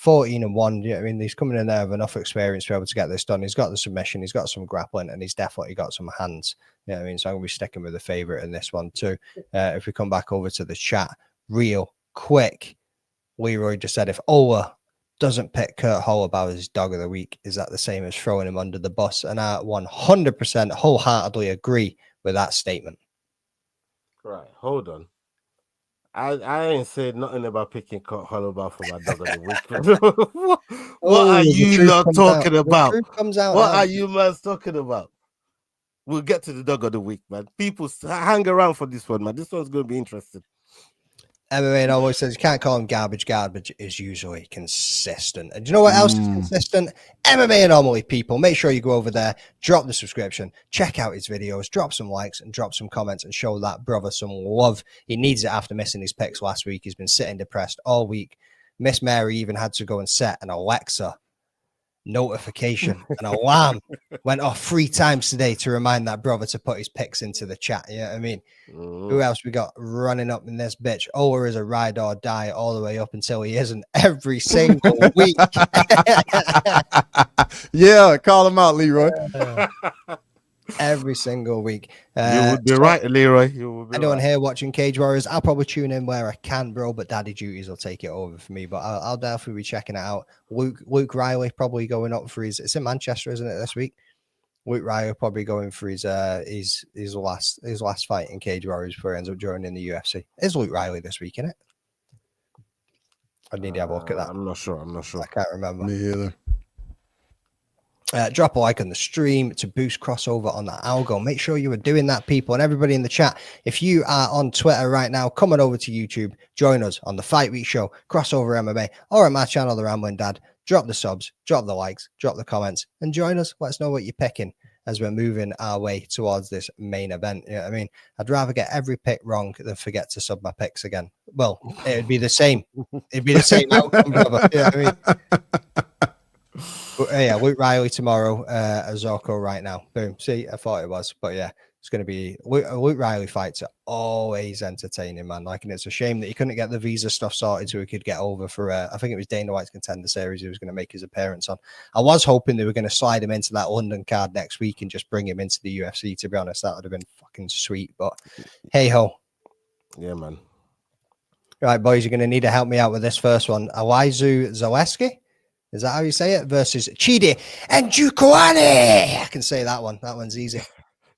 14-1. You know what I mean? He's coming in there with enough experience to be able to get this done. He's got the submission, he's got some grappling, and he's definitely got some hands. You know what I mean? So I'm gonna be sticking with the favorite in this one too. If we come back over to the chat real quick, Leroy just said if Ola doesn't pick Kurt Holloway as his dog of the week, is that the same as throwing him under the bus? And I 100% wholeheartedly agree with that statement. Right, hold on. I ain't said nothing about picking Kurt Holloway for my dog of the week. what are you not talking about? What are you man talking about? We'll get to the dog of the week, man. People hang around for this one, man. This one's going to be interesting. MMA always says you can't call him garbage. Garbage is usually consistent. And do you know what else is consistent? MMA Anomaly, people. Make sure you go over there, drop the subscription, check out his videos, drop some likes and drop some comments and show that brother some love. He needs it after missing his picks last week. He's been sitting depressed all week. Miss Mary even had to go and set an Alexa notification, an alarm went off 3 times today to remind that brother to put his picks into the chat. You know what I mean? Who else we got running up in this bitch? Ola is a ride or die all the way up until he isn't every single week. Yeah, call him out, Leroy. Every single week. You would be right, Leroy. You would be anyone right. here watching Cage Warriors, I'll probably tune in where I can, bro, but daddy duties will take it over for me. But I'll definitely be checking it out. Luke Riley probably going up for it's in Manchester, isn't it, this week? Luke Riley probably going for his last fight in Cage Warriors before he ends up joining the UFC. Is Luke Riley this week, isn't it? I need to have a look at that. I'm not sure. I can't remember. Me either. Drop a like on the stream to boost crossover on that algo. Make sure you are doing that, people, and everybody in the chat. If you are on Twitter right now, come on over to YouTube, join us on the Fight Week Show, Crossover MMA, or at my channel, The Rambling Dad. Drop the subs, drop the likes, drop the comments, and join us. Let us know what you're picking as we're moving our way towards this main event. You know what I mean? I'd rather get every pick wrong than forget to sub my picks again. Well, it'd be the same. It'd be the same outcome, brother. You know what I mean? Yeah, Luke Riley tomorrow, Azorko right now. Boom. See, I thought it was, but yeah, it's going to be Luke Riley fights are always entertaining, man. Like, and it's a shame that he couldn't get the visa stuff sorted so he could get over for, I think it was Dana White's Contender Series he was going to make his appearance on. I was hoping they were going to slide him into that London card next week and just bring him into the UFC, to be honest. That would have been fucking sweet, but hey ho. Yeah, man. Right, boys, you're going to need to help me out with this first one. Alizu Zaleski? Is that how you say it? Versus Chidi and Jukwani. I can say that one. That one's easy.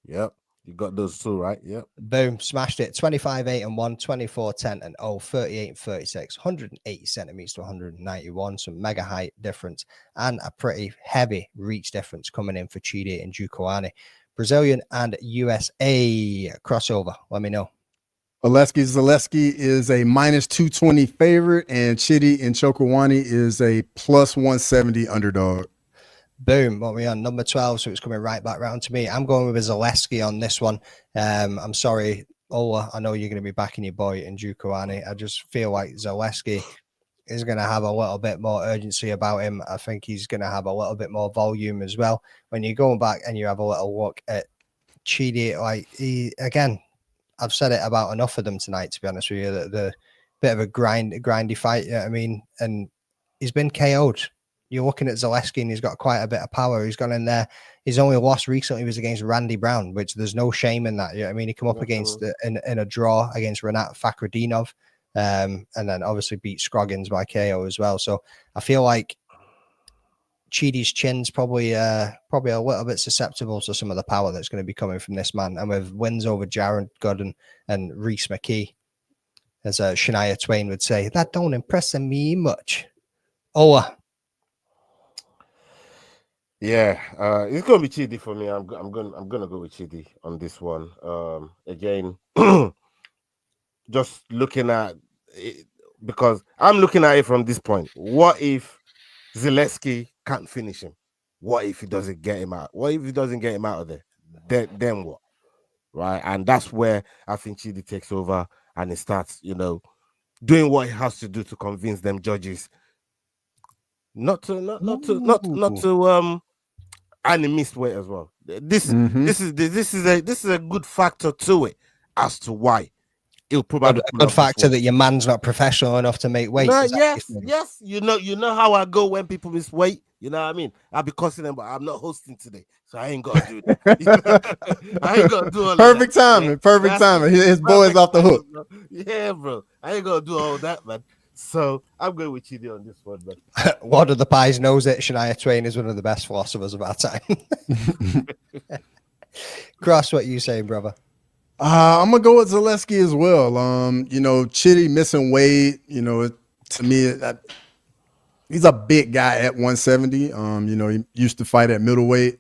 Yep. You got those two, right? Yep. Boom. Smashed it. 25-8-1, 24-10-0, 38-36, 180 centimeters to 191. Some mega height difference and a pretty heavy reach difference coming in for Chidi and Jukwani. Brazilian and USA crossover. Let me know. Zaleski is a minus 220 favorite, and Chidi and Chokwani is a plus 170 underdog. Boom. What are we on? Number 12. So it's coming right back round to me. I'm going with a Zaleski on this one. I'm sorry, Ola. I know you're going to be backing your boy in Jukwani. I just feel like Zaleski is going to have a little bit more urgency about him. I think he's going to have a little bit more volume as well. When you're going back and you have a little look at Chidi, like again, I've said it about enough of them tonight, to be honest with you. The bit of a grindy fight, you know what I mean? And he's been KO'd. You're looking at Zaleski and he's got quite a bit of power. He's gone in there. His only loss recently was against Randy Brown, which there's no shame in that. You know what I mean? He come up against in a draw against Renat Fakhretdinov, and then obviously beat Scroggins by KO as well. So I feel like Chidi's chin's probably a little bit susceptible to some of the power that's going to be coming from this man. And with wins over Jared Gooden and Reese McKee, as Shania Twain would say, that don't impress me much. Ola. Yeah, it's gonna be Chidi for me. I'm gonna go with Chidi on this one. Again, just looking at it, because I'm looking at it from this point. What if Zaleski can't finish him? What if he doesn't get him out? What if he doesn't get him out of there? Then what? Right? And that's where I think Chidi takes over and he starts, doing what he has to do to convince them judges not to and he missed weight as well. This is a good factor to it as to why it'll probably a good factor that your man's not professional enough to make weight. No, yes. You know how I go when people miss weight. You know what I mean? I'll be cussing them, but I'm not hosting today, so I ain't got to do that. I ain't got to do all perfect that. timing. Perfect timing. His boy's off the hook. Bro. Yeah, bro. I ain't gonna do all that, man. So I'm going with Chidi on this one, man. Lord of the Pies knows it. Shania Twain is one of the best philosophers of our time. Cross, what you saying, brother? I'm gonna go with Zaleski as well. Chidi missing weight. To me, he's a big guy at 170. He used to fight at middleweight.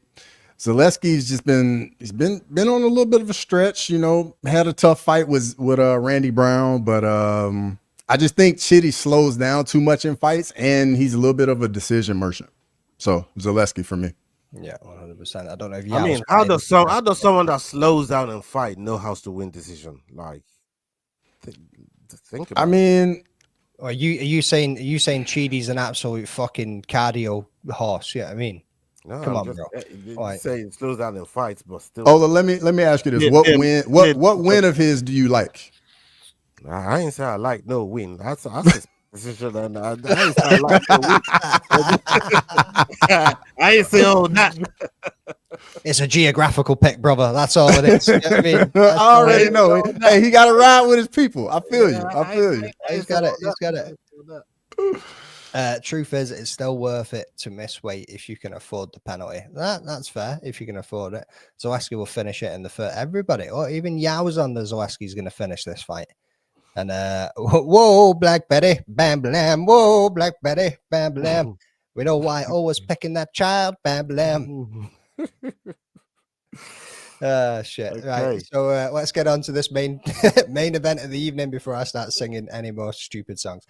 Zaleski's just been on a little bit of a stretch. Had a tough fight with Randy Brown, but I just think Chidi slows down too much in fights, and he's a little bit of a decision merchant. So Zaleski for me. Yeah, 100%. I don't know if I mean, how does someone that slows down and fight know how to win decision? Like, think about. I mean, are you saying Chidi's an absolute fucking cardio horse. Yeah, I mean, No, come I'm on, just bro. you say it slows down in fights, but still. Ola, let me ask you this: Yeah, what yeah, win? yeah. What win of his do you like? I ain't say I like no win. That's a decision, and I ain't say I like no win. I ain't say oh that. It's a geographical pick, brother. That's all it is. You know what I mean, I that's all I it already ain't is. say know. all that. Hey, he got to ride with his people. I feel Yeah, you. I feel you. I He's ain't say got it. all He's got it. that. I ain't say all that. Truth is, it's still worth it to miss weight if you can afford the penalty. That's fair if you can afford it. Zaleski will finish it in the first. Everybody, or even Yao's on the Zaleski's going to finish this fight. And whoa, Black Betty, bam blam. Whoa, Black Betty, bam blam. We know why always picking that child, bam blam. Shit. Okay. Right. So let's get on to this main main event of the evening before I start singing any more stupid songs.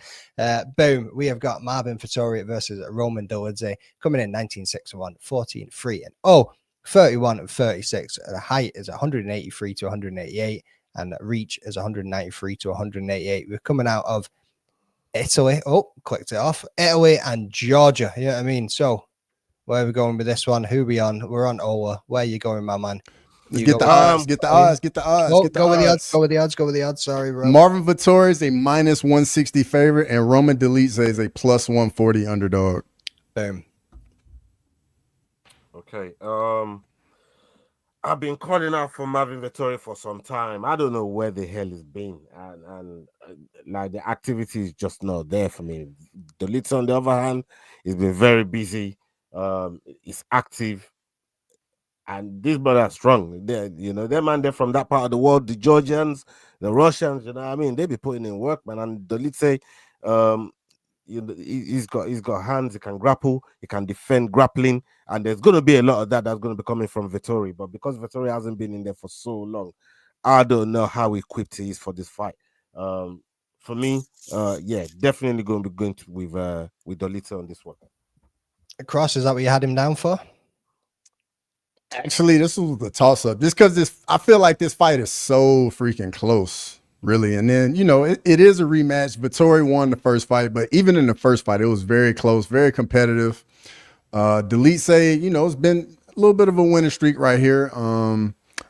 Boom. We have got Marvin Vettori versus Roman Dolidze coming in 1961, 14-3 and 31 and 36. The height is 183 to 188 and reach is 193 to 188. We're coming out of Italy. Oh, clicked it off. Italy and Georgia. You know what I mean? So where are we going with this one? Who are we on? We're on Ola. Where are you going, my man? Let's You get go the with odds. Get the odds. Get the odds. Oh, Get the go with the odds. odds. Go with the odds. Go with the odds. Sorry, bro. Marvin Vettori is a minus 160 favorite, and Roman Dolidze is a plus 140 underdog. Boom. Okay. I've been calling out for Marvin Vettori for some time. I don't know where the hell he's been, and like the activity is just not there for me. Dolidze, on the other hand, he's been very busy. He's active. And these brothers are strong. Them man, they're from that part of the world, the Georgians, the Russians, you know what I mean? They be putting in work, man. And the lead say, he's got hands, he can grapple, he can defend grappling, and there's gonna be a lot of that's gonna be coming from Vettori. But because Vettori hasn't been in there for so long, I don't know how equipped he is for this fight. For me, definitely going to be going to with Dolidze on this one. Cross, is that what you had him down for? Actually, this was the toss up. Just because I feel like this fight is so freaking close, really. And then, it is a rematch. Vettori won the first fight, but even in the first fight, it was very close, very competitive. Dolidze, it's been a little bit of a winning streak right here.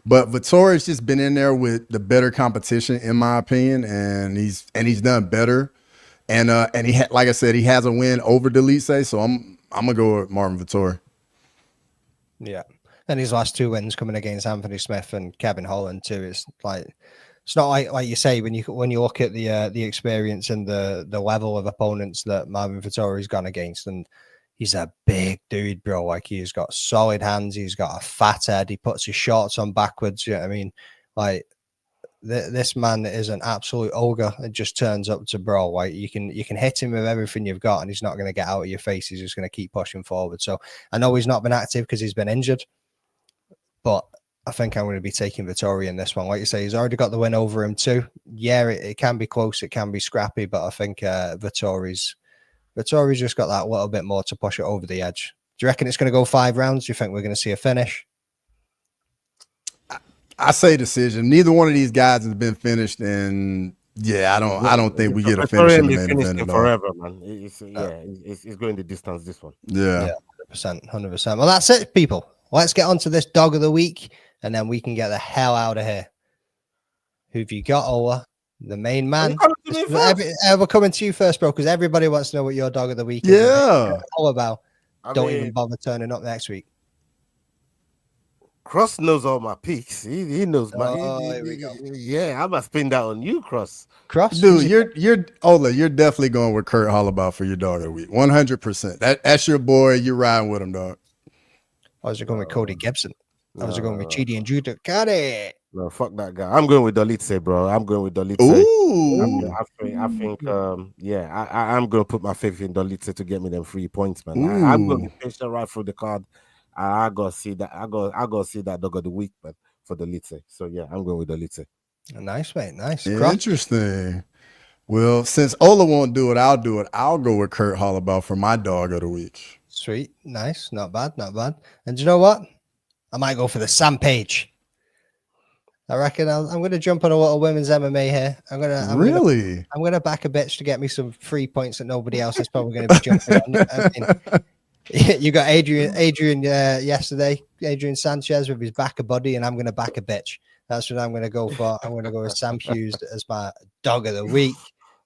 But Vettori's just been in there with the better competition, in my opinion, and he's done better. And like I said, he has a win over Dolidze, so I'm gonna go with Marvin Vettori. Yeah. And his last two wins coming against Anthony Smith and Kevin Holland too. It's not like you say when you look at the experience and the level of opponents that Marvin Vettori's gone against, and he's a big dude, bro. Like, he's got solid hands, he's got a fat head, he puts his shorts on backwards. You know what I mean? Like, this man is an absolute ogre. It just turns up to brawl. Like, you can hit him with everything you've got, and he's not going to get out of your face. He's just going to keep pushing forward. So I know he's not been active because he's been injured, but I think I'm going to be taking Vettori in this one. Like you say, he's already got the win over him too. Yeah, it can be close, it can be scrappy, but I think Vettori's just got that little bit more to push it over the edge. Do you reckon it's going to go 5 rounds? Do you think we're going to see a finish? I say decision. Neither one of these guys has been finished, and I don't think we get a finish in the main event at all. Forever, man. It's going the distance. This one. Yeah, 100%. Well, that's it, people. Let's get on to this dog of the week, and then we can get the hell out of here. Who've you got, Ola? The main man. We're coming to you first, bro, because everybody wants to know what your dog of the week is. Yeah. All about. Don't even bother turning up next week. Cross knows all my picks. He knows my. Here we go. Yeah, I must spin that on you, Cross. Dude, you're Ola. You're definitely going with Kurt Hollabaugh for your dog of the week. 100%. That's your boy. You're riding with him, dog. I was going with Cody Gibson. I was going with Chidi and Judah. Got it. No, fuck that guy. I'm going with Dolidze, bro. I'm going with Dolidze. Ooh. I think I'm going to put my faith in Dolidze to get me them 3 points, man. I'm going to be patient right through the card. I got to see that. I got to see that dog of the week, but for Dolidze. So yeah, I'm going with Dolidze. Nice, mate. Nice. Interesting. Well, since Ola won't do it, I'll do it. I'll go with Kurt Hollabaugh for my dog of the week. Sweet. Nice. Not bad. And you know what? I might go for the Sam Page. I reckon I'm going to jump on a lot of women's MMA here. I'm going to back a bitch to get me some 3 points that nobody else is probably going to be jumping on. I mean, You got Adrian yesterday, Adrian Sanchez with his back a buddy, and I'm going to back a bitch. That's what I'm going to go for. I'm going to go with Sam Hughes as my dog of the week.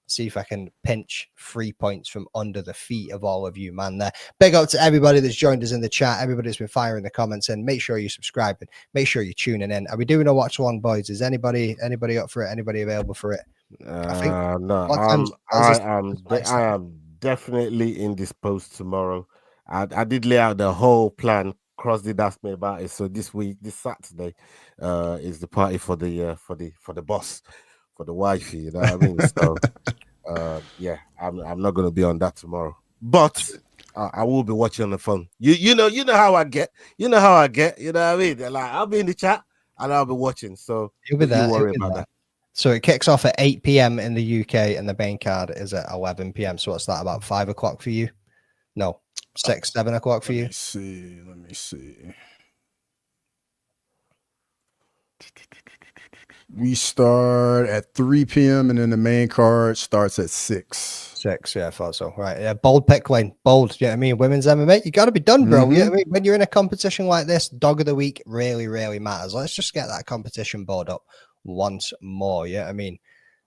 See if I can pinch 3 points from under the feet of all of you, man. There. Big up to everybody that's joined us in the chat. Everybody that's been firing the comments in. Make sure you're subscribing. Make sure you're tuning in. Are we doing a watch along, boys? Is anybody up for it? Anybody available for it? No, I am definitely indisposed tomorrow. I did lay out the whole plan. Cross did ask me about it. So this Saturday, is the party for the boss, for the wifey. You know what I mean? So, yeah, I'm not gonna be on that tomorrow, but I will be watching on the phone. You know how I get. You know how I get. You know what I mean? Like I'll be in the chat and I'll be watching. So you'll be there. Worry about that. So it kicks off at 8 p.m. in the UK, and the main card is at 11 p.m. So what's that, about 5 o'clock for you? No, 6, 7 o'clock for you? Let me see. We start at 3 p.m. and then the main card starts at 6. 6, yeah, I thought so. Right, yeah, bold pick, Wayne. Bold. You know what I mean? Women's MMA, you got to be done, bro. You know what I mean? When you're in a competition like this, dog of the week really, really matters. Let's just get that competition board up once more. Yeah, I mean,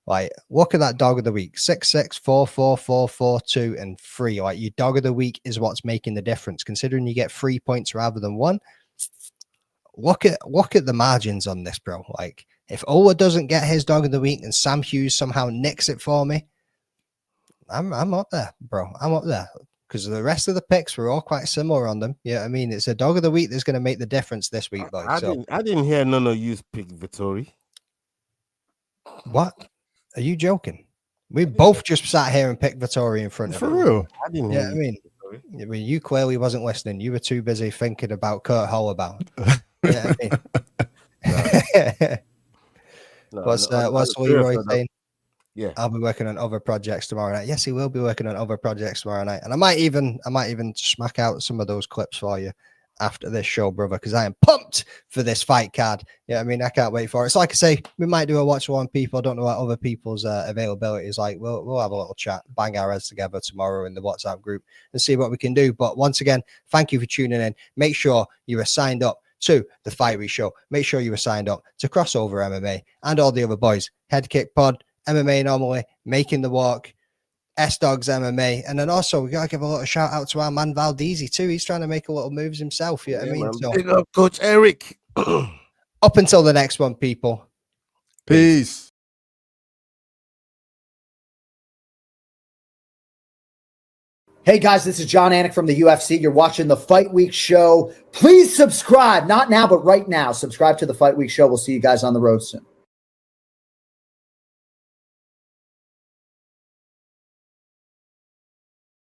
like, look at that dog of the week: 6'6", 4'4", 4'4", 2, and 3. Like, your dog of the week is what's making the difference. Considering you get 3 points rather than 1, look at the margins on this, bro. Like, if Ola doesn't get his dog of the week and Sam Hughes somehow nicks it for me, I'm up there, bro. I'm up there. Because the rest of the picks were all quite similar on them. Yeah, I mean, it's a dog of the week that's going to make the difference this week, boys. I didn't hear none of you pick Vittori. What? Are you joking? We both just sat here and picked Vittori in front of For real. I didn't hear I mean, you clearly wasn't listening. You were too busy thinking about Kurt Hollabound. Yeah, I mean. What's Leroy saying? Yeah, I'll be working on other projects tomorrow night. Yes, he will be working on other projects tomorrow night, and I might even smack out some of those clips for you after this show, brother, because I am pumped for this fight card. Yeah, I mean, I can't wait for it. So, like I say, we might do a watch along. People, I don't know what other people's availability is like. We'll have a little chat, bang our heads together tomorrow in the WhatsApp group and see what we can do. But once again, thank you for tuning in. Make sure you are signed up to the Fight Week Show. Make sure you are signed up to Crossover MMA and all the other boys. Head Kick Pod, MMA Anomaly, Making the Walk, S-Dogs MMA, and then also we gotta give a little shout out to our man Valdezi too. He's trying to make a little moves himself. You know what I mean? So, big up, Coach Eric. Up until the next one, people. Peace. Hey guys, this is John Anik from the UFC. You're watching the Fight Week Show. Please subscribe. Not now, but right now. Subscribe to the Fight Week Show. We'll see you guys on the road soon.